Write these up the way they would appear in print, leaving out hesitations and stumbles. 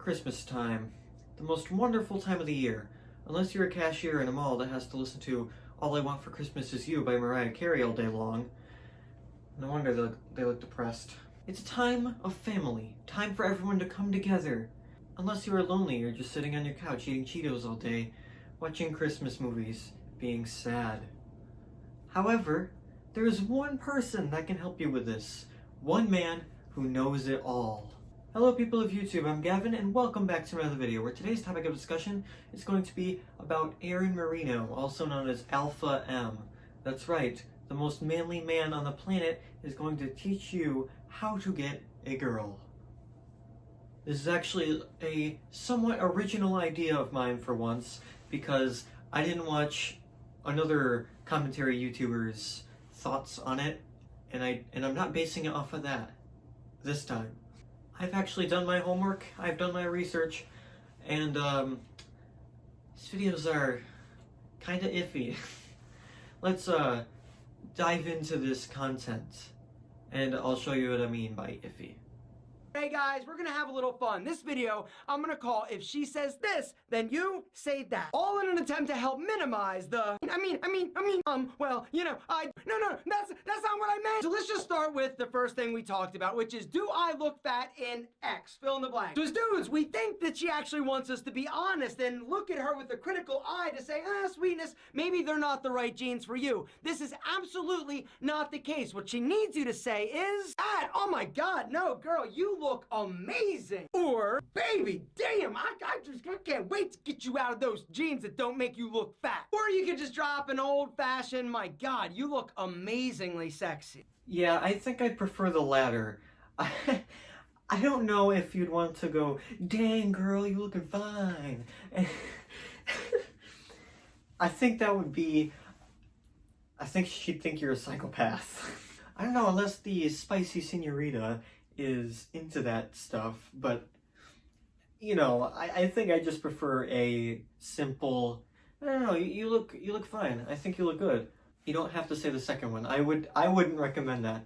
Christmas time. The most wonderful time of the year. Unless you're a cashier in a mall that has to listen to All I Want for Christmas Is You by Mariah Carey all day long. No wonder they look depressed. It's a time of family. Time for everyone to come together. Unless you are lonely, you're just sitting on your couch eating Cheetos all day, watching Christmas movies, being sad. However, there is one person that can help you with this. One man who knows it all. Hello people of YouTube, I'm Gavin and welcome back to another video where today's topic of discussion is going to be about Aaron Marino, also known as Alpha M. That's right, the most manly man on the planet is going to teach you how to get a girl. This is actually a somewhat original idea of mine for once because I didn't watch another commentary YouTuber's thoughts on it and I'm not basing it off of that this time. I've actually done my homework, I've done my research, and these videos are kinda iffy. Let's dive into this content, and I'll show you what I mean by iffy. Hey guys, we're gonna have a little fun. This video, I'm gonna call If She Says This, Then You Say That. All in an attempt to help minimize the, well, you know, no, that's not what I meant. So let's just start with the first thing we talked about, which is, do I look fat in X? Fill in the blank. So as dudes, we think that she actually wants us to be honest and look at her with a critical eye to say, sweetness, maybe they're not the right jeans for you. This is absolutely not the case. What she needs you to say is, oh my God, no, girl, you look amazing. Or, baby, damn, I can't wait to get you out of those jeans that don't make you look fat. Or you could just drop an old-fashioned, my God, you look amazingly sexy. Yeah, I think I'd prefer the latter. I don't know if you'd want to go, dang girl, you looking fine. I think that would be, I think she'd think you're a psychopath. I don't know, unless the spicy senorita is into that stuff, but you know, I think I just prefer a simple, I don't know, you look fine. I think you look good. You don't have to say the second one. I wouldn't recommend that.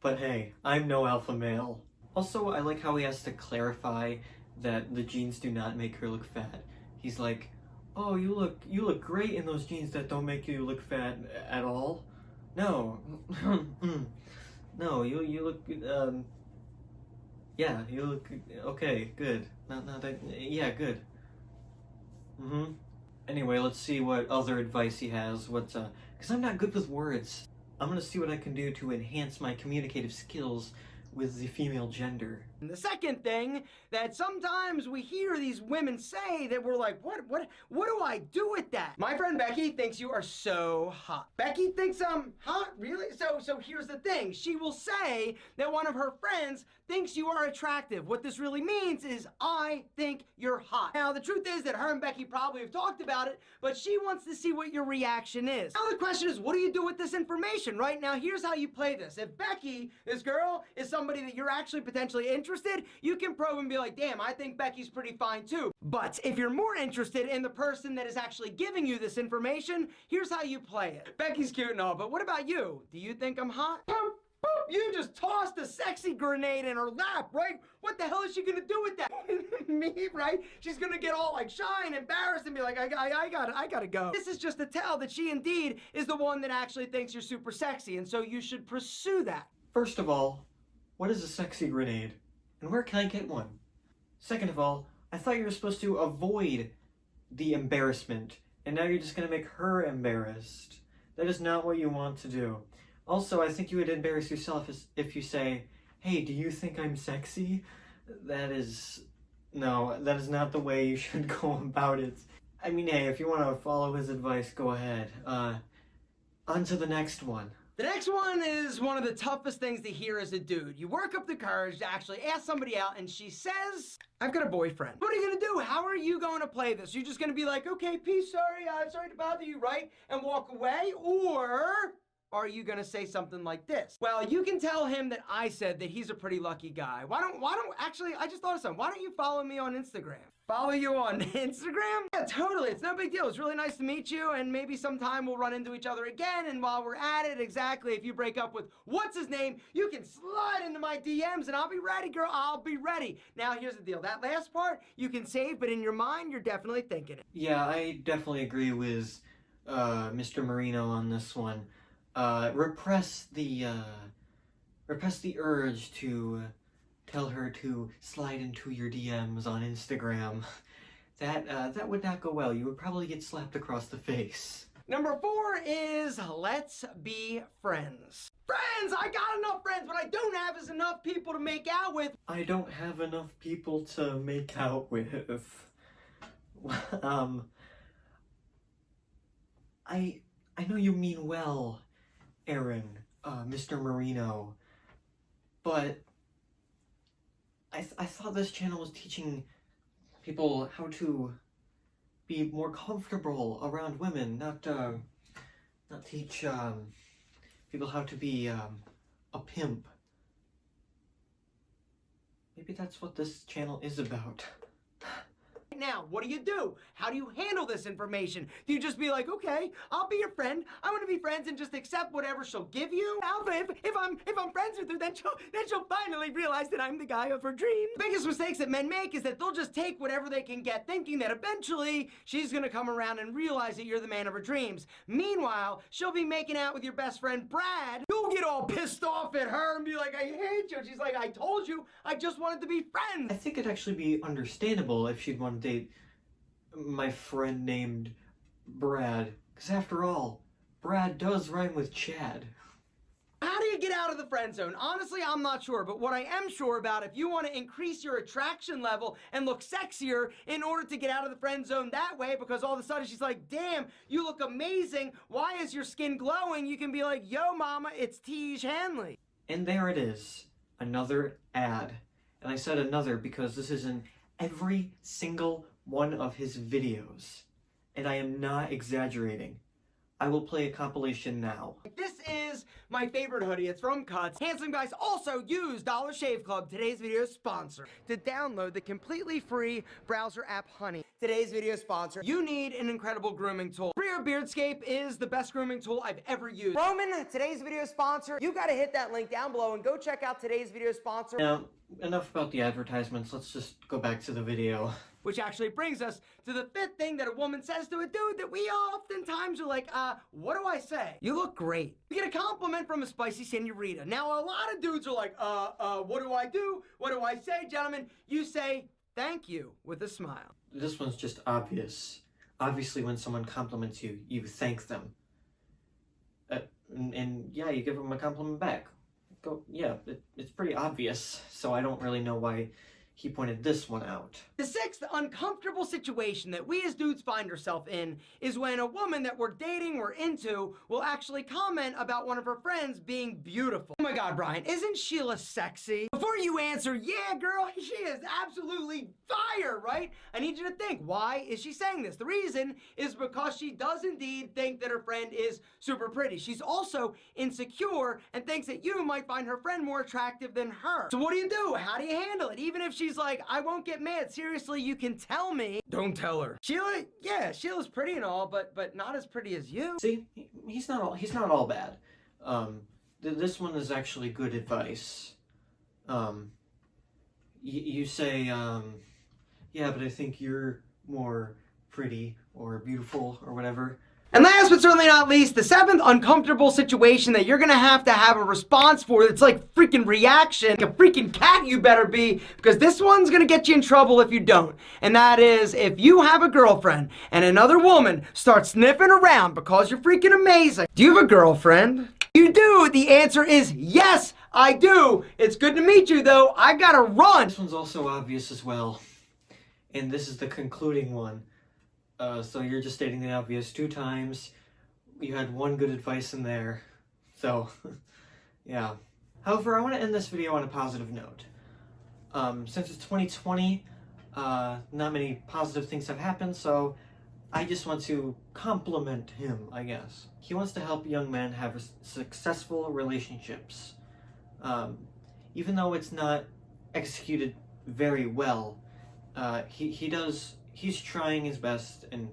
But hey, I'm no alpha male. Also, I like how he has to clarify that the jeans do not make her look fat. He's like, "Oh, you look great in those jeans that don't make you look fat at all." No. No, you look yeah, you look okay, good. Not that, yeah, good. Anyway, let's see what other advice he has. Because I'm not good with words. I'm gonna see what I can do to enhance my communicative skills with the female gender. And the second thing that sometimes we hear these women say that we're like, what do I do with that? My friend Becky thinks you are so hot. Becky thinks I'm hot? Really? So here's the thing. She will say that one of her friends thinks you are attractive. What this really means is, I think you're hot. Now, the truth is that her and Becky probably have talked about it, but she wants to see what your reaction is. Now the question is, what do you do with this information? Right now, here's how you play this. If Becky, this girl, is somebody that you're actually potentially interested, you can probe and be like, damn, I think Becky's pretty fine too. But if you're more interested in the person that is actually giving you this information, here's how you play it. Becky's cute and all, but what about you? Do you think I'm hot? Boom, boom, you just tossed a sexy grenade in her lap, right? What the hell is she gonna do with that? Me, right? She's gonna get all like shy and embarrassed and be like, I gotta go. This is just to tell that she indeed is the one that actually thinks you're super sexy, and so you should pursue that. First of all, what is a sexy grenade? And where can I get one? Second of all, I thought you were supposed to avoid the embarrassment, and now you're just gonna make her embarrassed. That is not what you want to do. Also, I think you would embarrass yourself if you say, hey, do you think I'm sexy? No, that is not the way you should go about it. I mean, hey, if you want to follow his advice, go ahead. On to the next one. The next one is one of the toughest things to hear as a dude. You work up the courage to actually ask somebody out and she says, I've got a boyfriend. What are you gonna do? How are you going to play this? You're just gonna be like, okay, peace, sorry to bother you, right? And walk away? Or are you gonna say something like this? Well, you can tell him that I said that he's a pretty lucky guy. Actually, I just thought of something. Why don't you follow me on Instagram? Follow you on Instagram? Yeah, totally. It's no big deal. It's really nice to meet you, and maybe sometime we'll run into each other again. And while we're at it, exactly, if you break up with what's his name, you can slide into my DMs, and I'll be ready, girl. I'll be ready. Now, here's the deal. That last part you can save, but in your mind, you're definitely thinking it. Yeah, I definitely agree with Mr. Marino on this one. Repress the urge to tell her to slide into your DMs on Instagram. That would not go well. You would probably get slapped across the face. Number 4 is let's be friends. Friends! I got enough friends. What I don't have is enough people to make out with. I don't have enough people to make out with. I know you mean well, Aaron, Mr. Marino, but I thought this channel was teaching people how to be more comfortable around women, not teach people how to be a pimp. Maybe that's what this channel is about. Now, what do? How do you handle this information? Do you just be like, okay, I'll be your friend. I want to be friends and just accept whatever she'll give you? Alpha, if I'm friends with her, then she'll finally realize that I'm the guy of her dreams. The biggest mistakes that men make is that they'll just take whatever they can get, thinking that eventually she's gonna come around and realize that you're the man of her dreams. Meanwhile, she'll be making out with your best friend Brad. You'll get all pissed off at her and be like, I hate you. And she's like, I told you, I just wanted to be friends. I think it'd actually be understandable if she'd want to date my friend named Brad, because after all, Brad does rhyme with Chad. How do you get out of the friend zone? Honestly, I'm not sure, but what I am sure about, if you want to increase your attraction level and look sexier in order to get out of the friend zone that way, because all of a sudden she's like, damn, you look amazing, why is your skin glowing? You can be like, yo mama, it's Tej Hanley. And there it is, another ad. And I said another because this is in every single one of his videos. And I am not exaggerating. I will play a compilation now. This is my favorite hoodie. It's from Cuts. Handsome guys also use Dollar Shave Club, today's video sponsor, to download the completely free browser app Honey. Today's video sponsor. You need an incredible grooming tool. Rear Beardscape is the best grooming tool I've ever used. Roman, today's video sponsor. You gotta hit that link down below and go check out today's video sponsor. Now, enough about the advertisements. Let's just go back to the video. Which actually brings us to the 5th thing that a woman says to a dude that we oftentimes are like, what do I say? You look great. You get a compliment from a spicy senorita. Now, a lot of dudes are like, what do I do? What do I say? Gentlemen, you say, thank you with a smile. This one's just obvious. Obviously, when someone compliments you, you thank them. And yeah, you give them a compliment back. Yeah, it's pretty obvious, so I don't really know why he pointed this one out. The 6th uncomfortable situation that we as dudes find ourselves in is when a woman that we're dating or into will actually comment about one of her friends being beautiful. Oh my God, Brian, isn't Sheila sexy? Before you answer, yeah, girl, she is absolutely fire, right? I need you to think, why is she saying this? The reason is because she does indeed think that her friend is super pretty. She's also insecure and thinks that you might find her friend more attractive than her. So what do? How do you handle it? Even if she's like, I won't get mad. Seriously, you can tell me. Don't tell her. Sheila, yeah, Sheila's pretty and all, but not as pretty as you. See, he's not all bad. This one is actually good advice. You say, yeah, but I think you're more pretty or beautiful or whatever. And last but certainly not least, the 7th uncomfortable situation that you're gonna have a response for. It's like freaking reaction. Like a freaking cat you better be, because this one's gonna get you in trouble if you don't. And that is, if you have a girlfriend and another woman starts sniffing around because you're freaking amazing. Do you have a girlfriend? You do. The answer is yes, I do. It's good to meet you though. I gotta run. This one's also obvious as well. And this is the concluding one. So you're just stating the obvious 2 times. You had one good advice in there. So, yeah. However, I want to end this video on a positive note. Since it's 2020, not many positive things have happened, so I just want to compliment him, I guess. He wants to help young men have successful relationships. Even though it's not executed very well, he's trying his best, and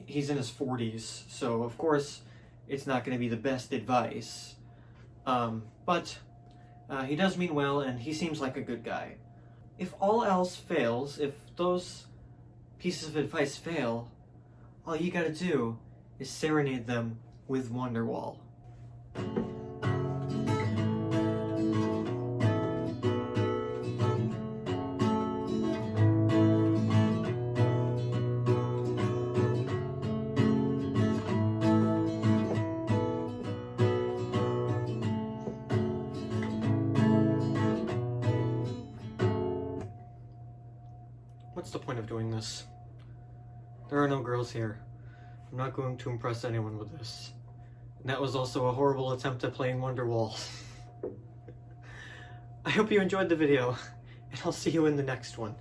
he's in his 40s, so of course it's not going to be the best advice. But he does mean well, and he seems like a good guy. If all else fails, if those pieces of advice fail, all you gotta do is serenade them with Wonderwall. What's the point of doing this? There are no girls here. I'm not going to impress anyone with this. And that was also a horrible attempt at playing Wonderwall. I hope you enjoyed the video, and I'll see you in the next one.